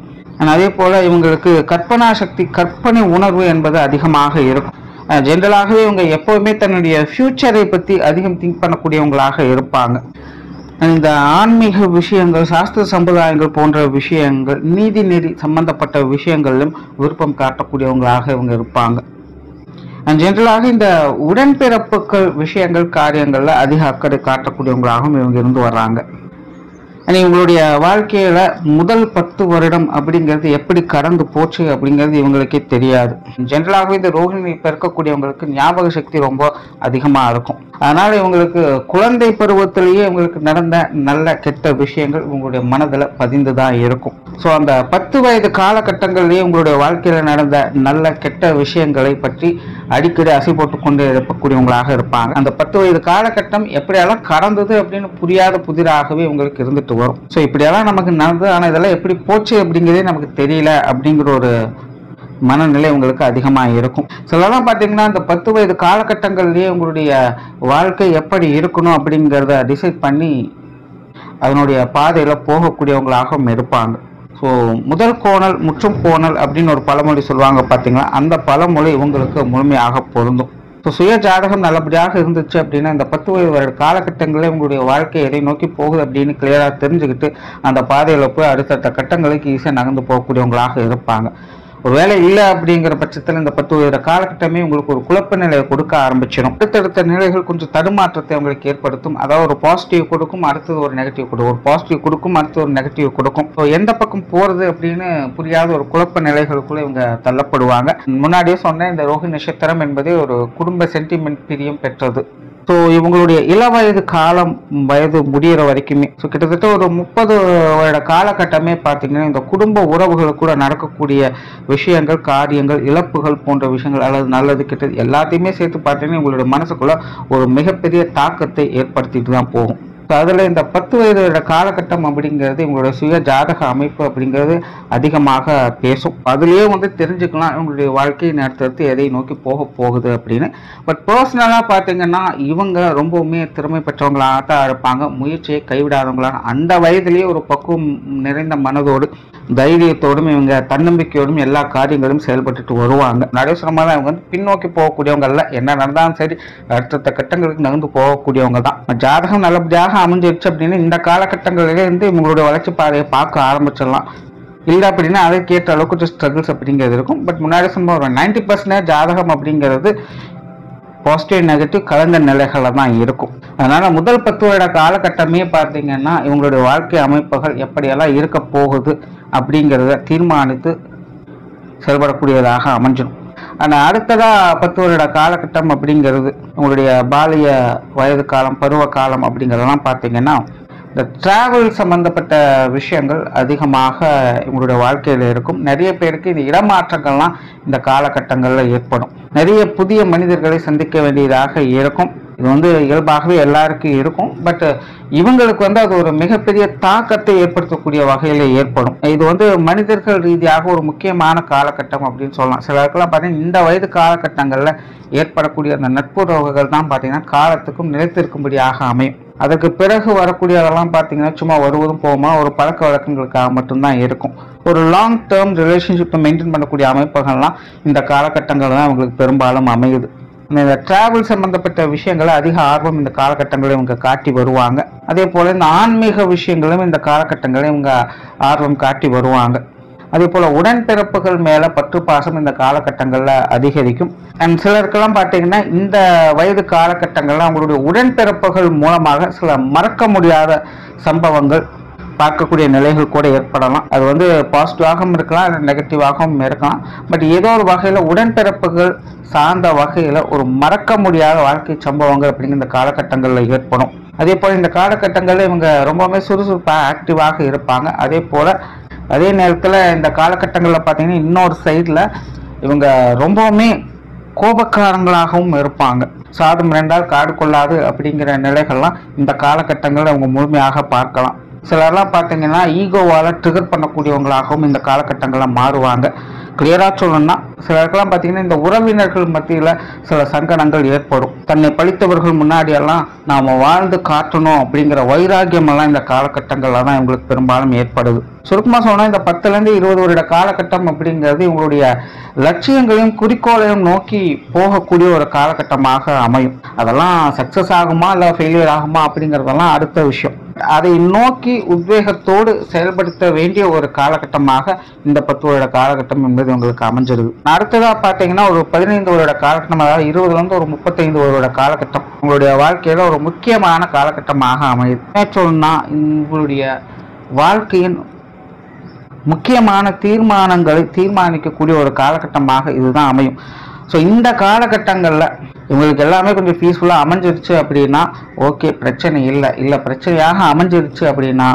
அதே போல இவங்களுக்கு கற்பனா சக்தி, கற்பனை உணர்வு என்பது அதிகமாக இருக்கும். ஜென்ரலாகவே இவங்க எப்போவுமே தன்னுடைய ஃபியூச்சரை பற்றி அதிகம் திங்க் பண்ணக்கூடியவங்களாக இருப்பாங்க. இந்த ஆன்மீக விஷயங்கள், சாஸ்திர சம்பிரதாயங்கள் போன்ற விஷயங்கள், நீதி நெறி சம்பந்தப்பட்ட விஷயங்களிலும் விருப்பம் காட்டக்கூடியவங்களாக இவங்க இருப்பாங்க. ஜென்ரலாக இந்த உடன்பிறப்புகள் விஷயங்கள் காரியங்களில் அதிக அக்கறை காட்டக்கூடியவங்களாகவும் இவங்க இருந்து வர்றாங்க. இவங்களுடைய வாழ்க்கையில முதல் 10 வருடம் அப்படிங்கிறது எப்படி கடந்து போச்சு அப்படிங்கிறது இவங்களுக்கே தெரியாது. ஜென்ரலாகவே இந்த ரோஹிணி பிறக்கக்கூடியவங்களுக்கு ஞாபக சக்தி ரொம்ப அதிகமாக இருக்கும். அதனால இவங்களுக்கு குழந்தை பருவத்திலேயே இவங்களுக்கு நடந்த நல்ல கெட்ட விஷயங்கள் இவங்களுடைய மனதில் பதிந்து தான் இருக்கும். ஸோ அந்த 10 வயது காலகட்டங்களிலேயே உங்களுடைய வாழ்க்கையில நடந்த நல்ல கெட்ட விஷயங்களை பற்றி அடிக்கடி அசை போட்டு கொண்டு இருப்பக்கூடியவங்களாக இருப்பாங்க. அந்த 10 வயது காலகட்டம் எப்படியெல்லாம் கடந்தது அப்படின்னு புரியாத புதிராகவே இவங்களுக்கு இருந்துட்டு வரும். ஸோ இப்படியெல்லாம் நமக்கு நடந்தது, ஆனால் இதெல்லாம் எப்படி போச்சு அப்படிங்கிறதே நமக்கு தெரியல அப்படிங்கிற ஒரு மனநிலை உங்களுக்கு அதிகமாக இருக்கும். சிலலாம் பார்த்தீங்கன்னா இந்த 10 வயது காலகட்டங்கள்லேயே உங்களுடைய வாழ்க்கை எப்படி இருக்கணும் அப்படிங்கிறத டிசைட் பண்ணி அதனுடைய பாதையில் போகக்கூடியவங்களாகவும் இருப்பாங்க. ஸோ முதல் கோணல் முற்றும் கோணல் அப்படின்னு ஒரு பழமொழி சொல்லுவாங்க பார்த்தீங்களா, அந்த பழமொழி இவங்களுக்கு முழுமையாக பொருந்தும். ஸோ சுய ஜாதகம் நல்லபடியாக இருந்துச்சு அப்படின்னா இந்த 10 வயது காலகட்டங்களில் உங்களுடைய வாழ்க்கை எதை நோக்கி போகுது அப்படின்னு கிளியராக தெரிஞ்சுக்கிட்டு அந்த பாதையில் போய் அடுத்தடுத்த கட்டங்களுக்கு ஈஸியாக நகர்ந்து போகக்கூடியவங்களாக இருப்பாங்க. ஒரு வேலை இல்லை அப்படிங்கிற பட்சத்தில் இந்த 10 வயது காலகட்டமே உங்களுக்கு ஒரு குழப்ப நிலையை கொடுக்க ஆரம்பிச்சிடும். அடுத்தடுத்த நிலைகள் கொஞ்சம் தடுமாற்றத்தை உங்களுக்கு ஏற்படுத்தும். அதாவது ஒரு பாசிட்டிவ் கொடுக்கும், அடுத்தது ஒரு நெகட்டிவ் கொடுக்கும், ஒரு பாசிட்டிவ் கொடுக்கும், அடுத்தது ஒரு நெகட்டிவ் கொடுக்கும். ஸோ எந்த பக்கம் போகிறது அப்படின்னு புரியாத ஒரு குழப்ப நிலைகளுக்குள்ளே இவங்க தள்ளப்படுவாங்க. முன்னாடியே சொன்னேன், இந்த ரோஹிணி நட்சத்திரம் என்பதே ஒரு குடும்ப சென்டிமெண்ட் பிரியம் பெற்றது. ஸோ இவங்களுடைய இளவயது காலம் வயது முடிகிற வரைக்குமே கிட்டத்தட்ட ஒரு 30 வருட காலகட்டமே பார்த்தீங்கன்னா இந்த குடும்ப உறவுகளுக்கு கூட நடக்கக்கூடிய விஷயங்கள், காரியங்கள், இழப்புகள் போன்ற விஷயங்கள் அல்லது நல்லது கெட்டது எல்லாத்தையுமே சேர்த்து பார்த்தீங்கன்னா உங்களுடைய மனசுக்குள்ள ஒரு மிகப்பெரிய தாக்கத்தை ஏற்படுத்திட்டு தான் போகும். ஸோ அதில் இந்த 10 வயது காலகட்டம் அப்படிங்கிறது உங்களுடைய சுய ஜாதக அமைப்பு அப்படிங்கிறது அதிகமாக பேசும். அதுலேயே தெரிஞ்சுக்கலாம் உங்களுடைய வாழ்க்கையை அடுத்தடுத்து எதை நோக்கி போக போகுது அப்படின்னு. பட் பர்சனலாக பார்த்தீங்கன்னா இவங்க ரொம்பவுமே திறமை பெற்றவங்களாக தான் இருப்பாங்க. முயற்சியை கைவிடாதவங்களாக அந்த வயதிலேயே ஒரு பக்குவம் நிறைந்த மனதோடு தைரியத்தோடும் இவங்க தன்னம்பிக்கையோடும் எல்லா காரியங்களும் செயல்பட்டுட்டு வருவாங்க. நிறைய சொன்னமாக தான் இவங்க பின்னோக்கி போகக்கூடியவங்க இல்லை, என்ன நடந்தாலும் சரி அடுத்தடுத்த கட்டங்களுக்கு நகர்ந்து போகக்கூடியவங்க தான். ஜாதகம் நல்லபடியாக அமைஞ்சிருச்சு அப்படின்னு இந்த காலகட்டங்களிலே இவங்களுடைய வளர்ச்சி பாதையை பார்க்க ஆரம்பிச்சிடலாம். இல்லை அப்படின்னா அதை கேட்ட அளவுக்கு கொஞ்சம் ஸ்ட்ரகிள்ஸ் அப்படிங்கிறது இருக்கும். பட் முன்னாடி சொன்ன ஒரு 90% ஜாதகம் அப்படிங்கிறது பாசிட்டிவ் நெகட்டிவ் கலந்த நிலைகளில் தான் இருக்கும். அதனால முதல் 10 வருட காலகட்டமே பார்த்தீங்கன்னா இவங்களுடைய வாழ்க்கை அமைப்புகள் எப்படியெல்லாம் இருக்க போகுது அப்படிங்கிறத தீர்மானித்து செயல்படக்கூடியதாக அமைஞ்சிடும். ஆனால் அடுத்ததாக 10 வருட காலகட்டம் அப்படிங்கிறது உங்களுடைய பாலிய வயது காலம், பருவ காலம் அப்படிங்கிறதெல்லாம் பார்த்தீங்கன்னா இந்த டிராவல் சம்பந்தப்பட்ட விஷயங்கள் அதிகமாக இவங்களுடைய வாழ்க்கையில் இருக்கும். நிறைய பேருக்கு இந்த இடமாற்றங்கள்லாம் இந்த காலகட்டங்களில் ஏற்படும். நிறைய புதிய மனிதர்களை சந்திக்க வேண்டியதாக இருக்கும். இது இயல்பாகவே எல்லாருக்கும் இருக்கும். பட் இவங்களுக்கு அது ஒரு மிகப்பெரிய தாக்கத்தை ஏற்படுத்தக்கூடிய வகையில் ஏற்படும். இது மனிதர்கள் ரீதியாக ஒரு முக்கியமான காலகட்டம் அப்படின்னு சொல்லலாம். சிலருக்கெல்லாம் பார்த்தீங்கன்னா இந்த வயது காலகட்டங்களில் ஏற்படக்கூடிய அந்த நட்புறவுகள் தான் பார்த்தீங்கன்னா காலத்துக்கும் நிலைத்திருக்கும்படியாக அமையும். அதுக்கு பிறகு வரக்கூடியதெல்லாம் பார்த்தீங்கன்னா சும்மா வருவதும் போகுமா ஒரு பழக்க வழக்கங்களுக்காக மட்டும்தான் இருக்கும். ஒரு லாங் டேர்ம் ரிலேஷன்ஷிப்பை மெயின்டைன் பண்ணக்கூடிய அமைப்புகள்லாம் இந்த காலகட்டங்கள் தான் இவங்களுக்கு பெரும்பாலும் அமையுது. இந்த டிராவல் சம்பந்தப்பட்ட விஷயங்களை அதிக ஆர்வம் இந்த காலகட்டங்களில் இவங்க காட்டி வருவாங்க. அதே போல் இந்த ஆன்மீக விஷயங்களும் இந்த காலகட்டங்களில் இவங்க ஆர்வம் காட்டி வருவாங்க. அதே போல் உடன்பிறப்புகள் மேலே பற்று பாசம் இந்த காலகட்டங்களில் அதிகரிக்கும். அண்ட் சிலருக்கெல்லாம் பார்த்தீங்கன்னா இந்த வயது காலகட்டங்களில் அவங்களுடைய உடன்பிறப்புகள் மூலமாக சில மறக்க முடியாத சம்பவங்கள் பார்க்கக்கூடிய நிலைகள் கூட ஏற்படலாம். அது பாசிட்டிவாகவும் இருக்கலாம், நெகட்டிவாகவும் இருக்கலாம். பட் ஏதோ ஒரு வகையில் உடன்பிறப்புகள் சார்ந்த வகையில் ஒரு மறக்க முடியாத வாழ்க்கை சம்பவங்கள் அப்படிங்கிற இந்த காலகட்டங்களில் ஏற்படும். அதே போல் இந்த காலகட்டங்களில் இவங்க ரொம்பவுமே சுறுசுறுப்பாக ஆக்டிவாக இருப்பாங்க. அதே நேரத்தில் இந்த காலகட்டங்களில் பார்த்தீங்கன்னா இன்னொரு சைடில் இவங்க ரொம்பவுமே கோபக்காரங்களாகவும் இருப்பாங்க. சாதம் 2 காடு கொள்ளாது அப்படிங்கிற நிலைகள்லாம் இந்த காலகட்டங்களில் அவங்க முழுமையாக பார்க்கலாம். சிலர்லாம் பார்த்தீங்கன்னா ஈகோவால் ட்ரிகர் பண்ணக்கூடியவங்களாகவும் இந்த காலகட்டங்களில் மாறுவாங்க. கிளியராக சொல்லணும்னா சிலருக்கெல்லாம் பார்த்தீங்கன்னா இந்த உறவினர்கள் மத்தியில் சில சங்கடங்கள் ஏற்படும். தன்னை பழித்தவர்கள் முன்னாடியெல்லாம் நாம் வாழ்ந்து காட்டணும் அப்படிங்கிற வைராக்கியமெல்லாம் இந்த காலகட்டங்களில் தான் இவங்களுக்கு பெரும்பாலும் ஏற்படுது. சுருக்கமாக சொன்னால் இந்த 10லேருந்து 20 வருட காலகட்டம் அப்படிங்கிறது இவங்களுடைய லட்சியங்களையும் குறிக்கோளையும் நோக்கி போகக்கூடிய ஒரு காலகட்டமாக அமையும். அதெல்லாம் சக்ஸஸ் ஆகுமா இல்லை ஃபெயிலியர் ஆகுமா அப்படிங்கிறதெல்லாம் அடுத்த விஷயம். அதை நோக்கி உத்வேகத்தோடு செயல்படுத்த வேண்டிய ஒரு காலகட்டமாக இந்த 10 வருட காலகட்டம் என்பது உங்களுக்கு அமைஞ்சிருது. அடுத்ததாக பார்த்தீங்கன்னா ஒரு 15 வருட காலகட்டம், அதாவது 20லேருந்து ஒரு 35 வருட காலகட்டம் உங்களுடைய வாழ்க்கையில் ஒரு முக்கியமான காலகட்டமாக அமையுது. சொல்லணும்னா உங்களுடைய வாழ்க்கையின் முக்கியமான தீர்மானங்களை தீர்மானிக்கக்கூடிய ஒரு காலகட்டமாக இதுதான் அமையும். ஸோ இந்த காலகட்டங்களில் இவங்களுக்கு எல்லாமே கொஞ்சம் பீஸ்ஃபுல்லாக அமைஞ்சிருச்சு அப்படின்னா ஓகே, பிரச்சனை இல்லை பிரச்சனையாக அமைஞ்சிருச்சு அப்படின்னா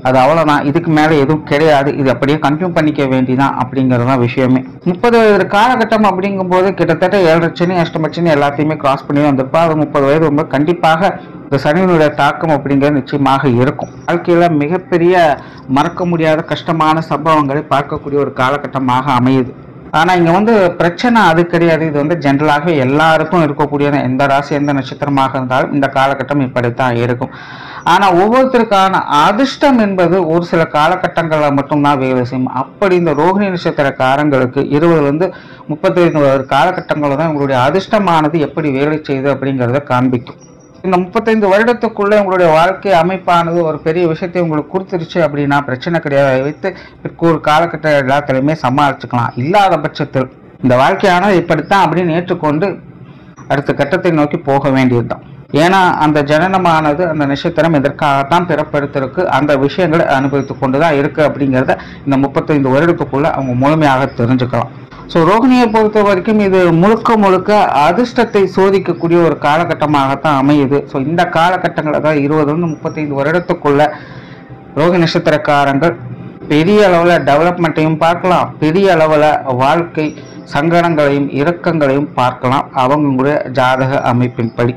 அது அவ்வளோதான், இதுக்கு மேலே எதுவும் கிடையாது, இது அப்படியே கண்டினியூ பண்ணிக்க வேண்டிதான் அப்படிங்கிறது தான் விஷயமே. 30 வயது காலகட்டம் அப்படிங்கும்போது கிட்டத்தட்ட 7 சனி அஷ்டமச்சனி எல்லாத்தையுமே கிராஸ் பண்ணி வந்திருப்பா. அது 30 வயது ரொம்ப கண்டிப்பாக இந்த சனியினுடைய தாக்கம் அப்படிங்கிறது நிச்சயமாக இருக்கும். வாழ்க்கையில் மிகப்பெரிய மறக்க முடியாத கஷ்டமான சம்பவங்களை பார்க்கக்கூடிய ஒரு காலகட்டமாக அமையுது. ஆனால் இங்கே வந்து பிரச்சனை அது கிடையாது. இது வந்து ஜென்ரலாகவே எல்லாருக்கும் இருக்கக்கூடிய எந்த ராசி எந்த நட்சத்திரமாக இருந்தாலும் இந்த காலகட்டம் இப்படித்தான் இருக்கும். ஆனால் ஒவ்வொருத்தருக்கான அதிர்ஷ்டம் என்பது ஒரு சில காலகட்டங்களில் மட்டும்தான் வேலை செய்யும். அப்படி இந்த ரோகிணி நட்சத்திரக்காரங்களுக்கு 20லேருந்து 35 காலகட்டங்களில் தான் உங்களுடைய அதிர்ஷ்டமானது எப்படி வேலை செய்யுது அப்படிங்கிறத காண்பிக்கும். இந்த 35 வருடத்துக்குள்ளே உங்களுடைய வாழ்க்கை அமைப்பானது ஒரு பெரிய விஷயத்தை உங்களுக்கு கொடுத்துருச்சு அப்படின்னா பிரச்சனை கிடையாது. வைத்து ஒரு காலகட்ட எல்லாத்துலையுமே சமாளிச்சுக்கலாம். இல்லாத பட்சத்தில் இந்த வாழ்க்கையானது இப்படித்தான் அப்படின்னு ஏற்றுக்கொண்டு அடுத்த கட்டத்தை நோக்கி போக வேண்டியது தான். ஏன்னா அந்த ஜனனமானது அந்த நட்சத்திரம் இதற்காகத்தான் பிறப்பெடுத்திருக்கு. அந்த விஷயங்களை அனுபவித்து கொண்டு தான் இருக்கு அப்படிங்கிறத இந்த 35 வருடத்துக்குள்ள அவங்க முழுமையாக தெரிஞ்சுக்கலாம். ஸோ ரோகிணியை பொறுத்த வரைக்கும் இது முழுக்க அதிர்ஷ்டத்தை சோதிக்கக்கூடிய ஒரு காலகட்டமாகத்தான் அமையுது. ஸோ இந்த காலகட்டங்கள் அதாவது 20லேருந்து 35 வருடத்துக்குள்ள ரோகிணி நட்சத்திரக்காரங்கள் பெரிய அளவில் டெவலப்மெண்ட்டையும் பார்க்கலாம், பெரிய அளவில் வாழ்க்கை சங்கடங்களையும் இறக்கங்களையும் பார்க்கலாம் அவங்களுடைய ஜாதக அமைப்பின்படி.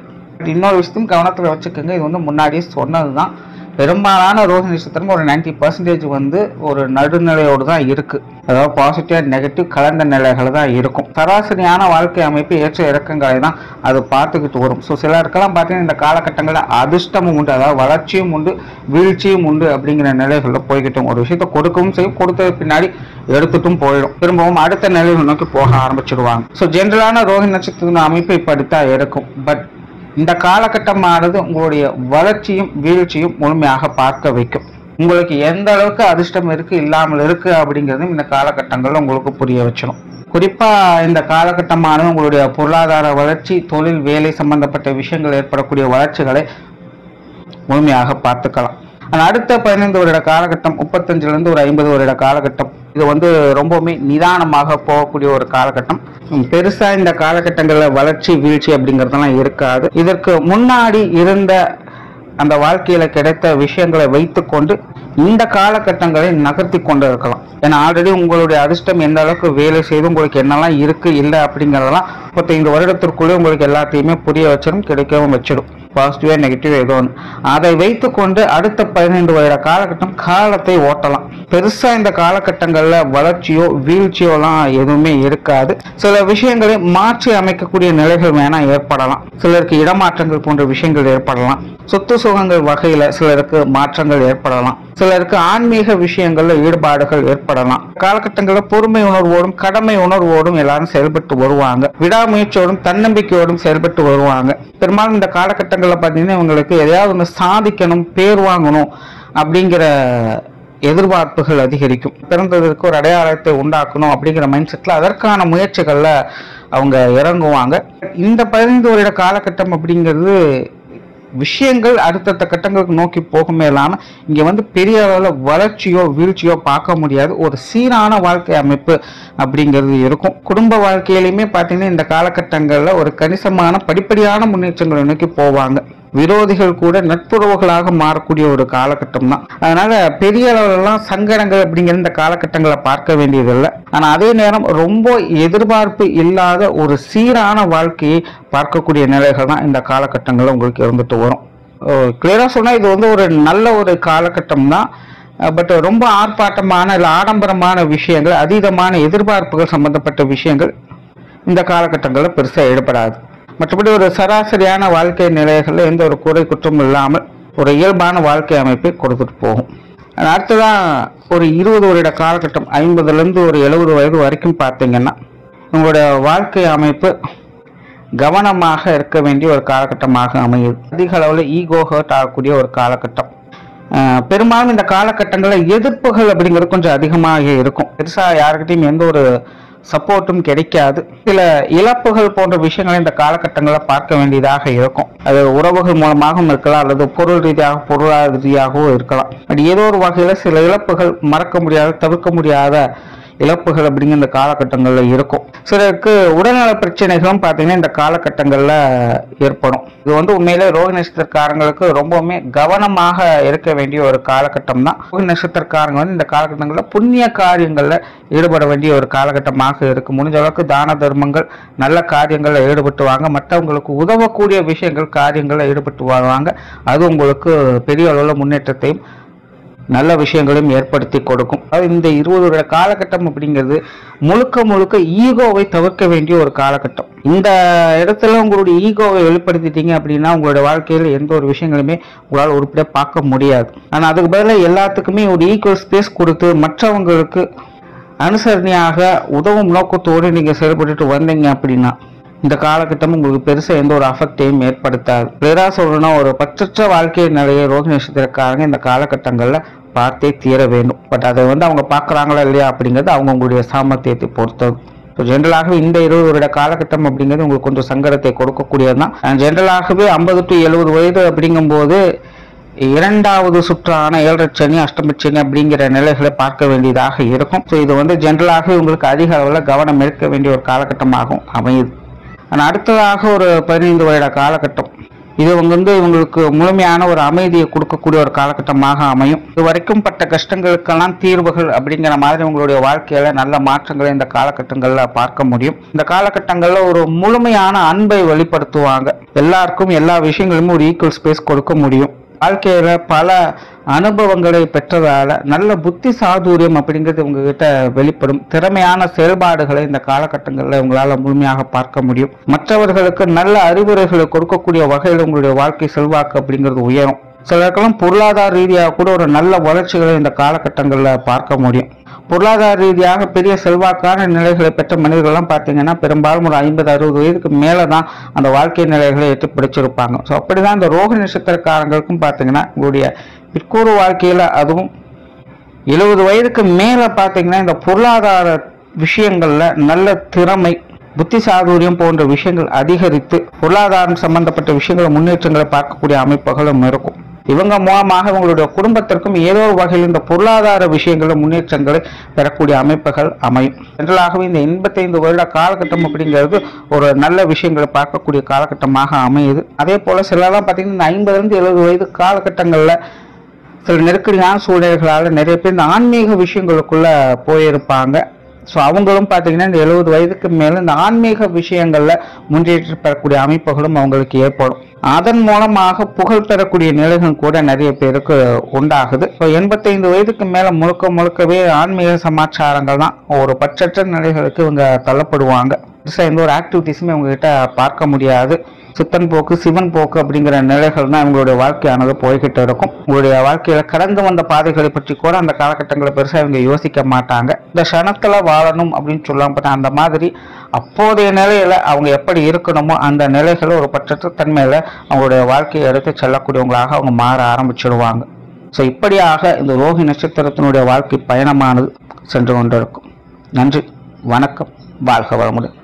இன்னொரு விஷயத்தையும் கவனத்தில் வச்சுக்கோங்க. இது வந்து முன்னாடியே சொன்னது தான். பெரும்பாலான ரோகிணி நட்சத்திரம் ஒரு 90% வந்து ஒரு நடுநிலையோடு தான் இருக்குது. அதாவது பாசிட்டிவ் அண்ட் நெகட்டிவ் கலந்த நிலைகள் தான் இருக்கும். சராசரியான வாழ்க்கை அமைப்பு ஏற்ற இறக்கங்களை தான் அது பார்த்துக்கிட்டு வரும். ஸோ சிலருக்கெல்லாம் பார்த்தீங்கன்னா இந்த காலகட்டங்களில் அதிர்ஷ்டமும் உண்டு, அதாவது வளர்ச்சியும் உண்டு, வீழ்ச்சியும் உண்டு அப்படிங்கிற நிலைகளில் போய்கிட்டும். ஒரு விஷயத்தை கொடுக்கவும் செய்யும், கொடுத்தது பின்னாடி எடுத்துட்டும் போயிடும், திரும்பவும் அடுத்த நிலைகள் நோக்கி போக ஆரம்பிச்சிடுவாங்க. ஸோ ஜென்ரலான ரோகிணி நட்சத்திர அமைப்பு இப்படித்தான் இருக்கும். பட் இந்த காலகட்டமானது உங்களுடைய வளர்ச்சியும் வீழ்ச்சியும் முழுமையாக பார்க்க வைக்கும். உங்களுக்கு எந்த அளவுக்கு அதிர்ஷ்டம் இருக்கு இல்லாமல் இருக்கு அப்படிங்கிறதும் இந்த காலகட்டங்களில் உங்களுக்கு புரிய வச்சிடும். குறிப்பா இந்த காலகட்டமானது உங்களுடைய பொருளாதார வளர்ச்சி, தொழில், வேலை சம்பந்தப்பட்ட விஷயங்கள் ஏற்படக்கூடிய வளர்ச்சிகளை முழுமையாக பார்த்துக்கலாம். அடுத்த 15 வருட காலகட்டம் 35லேருந்து ஒரு 50 வருட காலகட்டம் இது வந்து ரொம்பவுமே நிதானமாக போகக்கூடிய ஒரு காலகட்டம். பெருசா இந்த காலகட்டங்களில் வளர்ச்சி வீழ்ச்சி அப்படிங்கிறதெல்லாம் இருக்காது. இதற்கு முன்னாடி இருந்த அந்த வாழ்க்கையில கிடைத்த விஷயங்களை வைத்துக்கொண்டு இந்த காலகட்டங்களை நகர்த்தி கொண்டு இருக்கலாம். ஏன்னா ஆல்ரெடி உங்களுடைய அதிர்ஷ்டம் எந்த அளவுக்கு வேலை செய்து உங்களுக்கு என்னெல்லாம் இருக்கு இல்லை அப்படிங்கிறதெல்லாம் 35 வருடத்திற்குள்ளே உங்களுக்கு எல்லாத்தையுமே புரிய வச்சிடும், கிடைக்கவும் வச்சிடும். பாசிட்டிவா நெகட்டிவ் ஏதோ ஒன்று அதை வைத்துக்கொண்டு அடுத்த 15 வருட காலகட்டம் காலத்தை ஓட்டலாம். பெருசா இந்த காலகட்டங்கள்ல வளர்ச்சியோ வீழ்ச்சியோலாம் எதுவுமே இருக்காது. சில விஷயங்களை மாற்றி அமைக்கக்கூடிய நிலைகள் வேணா ஏற்படலாம். சிலருக்கு இடமாற்றங்கள் போன்ற விஷயங்கள் ஏற்படலாம். சொத்து சுகங்கள் வகையில சிலருக்கு மாற்றங்கள் ஏற்படலாம். சிலருக்கு ஆன்மீக விஷயங்கள்ல ஈடுபாடுகள் ஏற்படலாம். காலகட்டங்களில் பொறுமை உணர்வோடும் கடமை உணர்வோடும் எல்லாரும் செயல்பட்டு வருவாங்க. விடாமுயற்சியோடும் தன்னம்பிக்கையோடும் செயல்பட்டு வருவாங்க. பெரும்பாலும் இந்த காலகட்டங்களில் பார்த்தீங்கன்னா இவங்களுக்கு எதையாவது ஒன்று சாதிக்கணும், பேர் வாங்கணும் அப்படிங்கிற எதிர்பார்ப்புகள் அதிகரிக்கும். பிறந்ததற்கு ஒரு அடையாளத்தை உண்டாக்கணும் அப்படிங்கிற மைண்ட் செட்டில் அதற்கான முயற்சிகளில் அவங்க இறங்குவாங்க. இந்த 15 வருட காலகட்டம் அப்படிங்கிறது விஷயங்கள் அடுத்தடுத்த கட்டங்களுக்கு நோக்கி போகுமே இல்லாமல் இங்கே வந்து பெரிய அளவில் வளர்ச்சியோ வீழ்ச்சியோ பார்க்க முடியாது. ஒரு சீரான வாழ்க்கை அமைப்பு அப்படிங்கிறது இருக்கும். குடும்ப வாழ்க்கையிலையுமே பார்த்தீங்கன்னா இந்த காலகட்டங்களில் ஒரு கணிசமான படிப்படியான முன்னேற்றங்களை நோக்கி போவாங்க. விரோதிகள் கூட நட்புறவுகளாக மாறக்கூடிய ஒரு காலகட்டம் தான். அதனால பெரிய அளவுலாம் சங்கடங்கள் அப்படிங்கிற இந்த காலகட்டங்களை பார்க்க வேண்டியதில்லை. ஆனால் அதே நேரம் ரொம்ப எதிர்பார்ப்பு இல்லாத ஒரு சீரான வாழ்க்கையை பார்க்கக்கூடிய நிலைகள் தான் இந்த காலகட்டங்களில் உங்களுக்கு இருந்துட்டு வரும். கிளியராக சொன்னால் இது வந்து ஒரு நல்ல ஒரு காலகட்டம் தான். பட் ரொம்ப ஆர்ப்பாட்டமான இல்லை ஆடம்பரமான விஷயங்கள், அதீதமான எதிர்பார்ப்புகள் சம்பந்தப்பட்ட விஷயங்கள் இந்த காலகட்டங்களில் பெருசாக ஈடுபடாது. மற்றபடி ஒரு சராசரியான வாழ்க்கை நிலைகளில் எந்த ஒரு குறை குற்றமும் இல்லாமல் ஒரு இயல்பான வாழ்க்கை அமைப்பை கொடுத்துட்டு போகும். அடுத்ததான் ஒரு 20 வருட காலகட்டம் 50லேருந்து ஒரு 70 வயது வரைக்கும் பார்த்தீங்கன்னா உங்களுடைய வாழ்க்கை அமைப்பு கவனமாக இருக்க வேண்டிய ஒரு காலகட்டமாக அமையுது. அதிக அளவில் ஈகோ ஹர்ட் ஆகக்கூடிய ஒரு காலகட்டம். பெரும்பாலும் இந்த காலகட்டங்களில் எதிர்ப்புகள் அப்படிங்கிறது கொஞ்சம் அதிகமாக இருக்கும். பெருசாக யாருக்கிட்டையும் எந்த ஒரு சப்போர்ட்டும் கிடைக்காது. சில இழப்புகள் போன்ற விஷயங்களை இந்த காலகட்டங்களில் பார்க்க வேண்டியதாக இருக்கும். அது உறவுகள் மூலமாகவும் இருக்கலாம், அல்லது பொருள் ரீதியாக பொருளாதார ரீதியாகவும் இருக்கலாம். பட் ஏதோ ஒரு வகையில் சில இழப்புகள் மறக்க முடியாத தவிர்க்க முடியாத இழப்புகள் அப்படிங்கிற இந்த காலகட்டங்களில் இருக்கும். சிலருக்கு உடல்நல பிரச்சனைகளும் பார்த்தீங்கன்னா இந்த காலகட்டங்களில் ஏற்படும். இது வந்து உண்மையிலே ரோகிணி நட்சத்திரக்காரங்களுக்கு ரொம்பவுமே கவனமாக இருக்க வேண்டிய ஒரு காலகட்டம் தான். ரோகிணி நட்சத்திரக்காரங்க வந்து இந்த காலகட்டங்களில் புண்ணிய காரியங்களில் ஈடுபட வேண்டிய ஒரு காலகட்டமாக இருக்கு. முடிஞ்ச அளவுக்கு தான தர்மங்கள், நல்ல காரியங்களில் ஈடுபட்டு வாங்க, மற்றவங்களுக்கு உதவக்கூடிய விஷயங்கள் காரியங்களில் ஈடுபட்டு வருவாங்க. அது உங்களுக்கு பெரிய அளவில் முன்னேற்றத்தையும் நல்ல விஷயங்களையும் ஏற்படுத்தி கொடுக்கும். இந்த 20 வருட காலகட்டம் அப்படிங்கிறது முழுக்க முழுக்க ஈகோவை தவிர்க்க வேண்டிய ஒரு காலகட்டம். இந்த இடத்துல உங்களுடைய ஈகோவை வெளிப்படுத்திட்டீங்க அப்படின்னா உங்களுடைய வாழ்க்கையில் எந்த ஒரு விஷயங்களுமே உங்களால் உருப்படியாக பார்க்க முடியாது. ஆனால் அதுக்கு பதிலாக எல்லாத்துக்குமே ஒரு ஈக்குவல் ஸ்பேஸ் கொடுத்து மற்றவங்களுக்கு அனுசரணையாக உதவும் நோக்கத்தோடு நீங்கள் செயல்பட்டு வந்தீங்க அப்படின்னா இந்த காலகட்டம் உங்களுக்கு பெருசாக எந்த ஒரு அஃபெக்டையும் ஏற்படுத்தாது. கிளியராக சொல்லணும்னா ஒரு பற்றற்ற வாழ்க்கை நிலையை ரோகிணி நட்சத்திரக்காரங்க இந்த காலகட்டங்களில் பார்த்தே தீர வேண்டும். பட் அதை அவங்க பார்க்குறாங்களா இல்லையா அப்படிங்கிறது அவங்களுடைய சாமர்த்தியத்தை பொறுத்தது. ஸோ ஜென்ரலாகவே இந்த 20 வருட காலகட்டம் அப்படிங்கிறது உங்களுக்கு கொஞ்சம் சங்கடத்தை கொடுக்கக்கூடியது தான். ஜென்ரலாகவே 50 to 70 வயது அப்படிங்கும்போது இரண்டாவது சுற்றான 7 சனி அஷ்டமச்சனி அப்படிங்கிற நிலைகளை பார்க்க வேண்டியதாக இருக்கும். ஸோ இது ஜென்ரலாகவே உங்களுக்கு அதிக அளவில் கவனம் எடுக்க வேண்டிய ஒரு காலகட்டமாகவும் அமையுது. ஆனால் அடுத்ததாக ஒரு 15 வருட காலகட்டம் இது இவங்களுக்கு முழுமையான ஒரு அமைதியை கொடுக்கக்கூடிய ஒரு காலகட்டமாக அமையும். இது வரைக்கும் பட்ட கஷ்டங்களுக்கெல்லாம் தீர்வுகள் அப்படிங்கிற மாதிரி உங்களுடைய வாழ்க்கையில நல்ல மாற்றங்களை இந்த காலகட்டங்களில் பார்க்க முடியும். இந்த காலகட்டங்களில் ஒரு முழுமையான அன்பை வெளிப்படுத்துவாங்க. எல்லாருக்கும் எல்லா விஷயங்களுமே ஒரு ஈக்குவல் ஸ்பேஸ் கொடுக்க முடியும். வாழ்க்கையில பல அனுபவங்களை பெற்றதால நல்ல புத்தி சாதுரியம் அப்படிங்கிறது உங்ககிட்ட வெளிப்படும். திறமையான செயல்பாடுகளை இந்த காலகட்டங்களில் உங்களால் முழுமையாக பார்க்க முடியும். மற்றவர்களுக்கு நல்ல அறிவுரைகளை கொடுக்கக்கூடிய வகையில் உங்களுடைய வாழ்க்கை செல்வாக்கு அப்படிங்கிறது உயரும். சிலருக்கெல்லாம் பொருளாதார ரீதியாக கூட ஒரு நல்ல வளர்ச்சிகளை இந்த காலகட்டங்களில் பார்க்க முடியும். பொருளாதார ரீதியாக பெரிய செல்வாக்கான நிலைகளை பெற்ற மனிதர்கள்லாம் பார்த்தீங்கன்னா பெரும்பாலும் ஒரு 50-60 வயதுக்கு மேலே தான் அந்த வாழ்க்கை நிலைகளை எட்டி பிடிச்சிருப்பாங்க. ஸோ அப்படிதான் இந்த ரோகிணி நட்சத்திரக்காரங்களுக்கும் பார்த்தீங்கன்னா உங்களுடைய பிற்கூறு வாழ்க்கையில் அதுவும் 70 வயதுக்கு மேலே பார்த்தீங்கன்னா இந்த பொருளாதார விஷயங்களில் நல்ல திறமை புத்தி சாதுரியம் போன்ற விஷயங்கள் அதிகரித்து பொருளாதாரம் சம்பந்தப்பட்ட விஷயங்களை முன்னேற்றங்களை பார்க்கக்கூடிய அமைப்புகளும் இருக்கும். இவங்க மூலமாக உங்களுடைய குடும்பத்திற்கும் ஏதோ ஒரு வகையில் இந்த பொருளாதார விஷயங்களில் முன்னேற்றங்களை பெறக்கூடிய அமைப்புகள் அமையும். ஜென்ரலாகவே இந்த 85 வருட காலகட்டம் அப்படிங்கிறது ஒரு நல்ல விஷயங்களை பார்க்கக்கூடிய காலகட்டமாக அமையுது. அதே போல சிலர்லாம் பார்த்தீங்கன்னா இந்த 50-70 வயது காலகட்டங்களில் சில நெருக்கடியான சூழ்நிலைகளால் நிறைய பேர் இந்த ஆன்மீக விஷயங்களுக்குள்ள போயிருப்பாங்க. ஸோ அவங்களும் பார்த்தீங்கன்னா இந்த 70 வயதுக்கு மேலே இந்த ஆன்மீக விஷயங்களில் முன்னேற்றம் பெறக்கூடிய அமைப்புகளும் அவங்களுக்கு ஏற்படும். அதன் மூலமாக புகழ் பெறக்கூடிய நிலைகள் கூட நிறைய பேருக்கு உண்டாகுது. ஸோ 85 வயதுக்கு மேலே முழுக்கவே ஆன்மீக சமாச்சாரங்கள் தான் ஒரு பற்றற்ற நிலைகளுக்கு இவங்க தள்ளப்படுவாங்க. எந்த ஒரு ஆக்டிவிட்டிஸுமே உங்ககிட்ட பார்க்க முடியாது. சித்தன் போக்கு சிவன் போக்கு அப்படிங்கிற நிலைகள் தான் இவங்களுடைய வாழ்க்கையானது போய்கிட்டு இருக்கும். உங்களுடைய வாழ்க்கையில கடந்து வந்த பாதைகளை பற்றி கூட அந்த காலகட்டங்களை பெருசாக இவங்க யோசிக்க மாட்டாங்க. இந்த க்ஷணத்துல வாழணும் அப்படின்னு சொல்லாம அந்த மாதிரி அப்போதைய நிலையில அவங்க எப்படி இருக்கணுமோ அந்த நிலைகளை ஒரு பற்றற்ற தன்மையில அவங்களுடைய வாழ்க்கையை எடுத்து செல்லக்கூடியவங்களாக அவங்க மாற ஆரம்பிச்சிடுவாங்க. ஸோ இப்படியாக இந்த ரோகிணி நட்சத்திரத்தினுடைய வாழ்க்கை பயணமானது சென்று கொண்டிருக்கும். நன்றி, வணக்கம், வாழ்க வளமுடன்.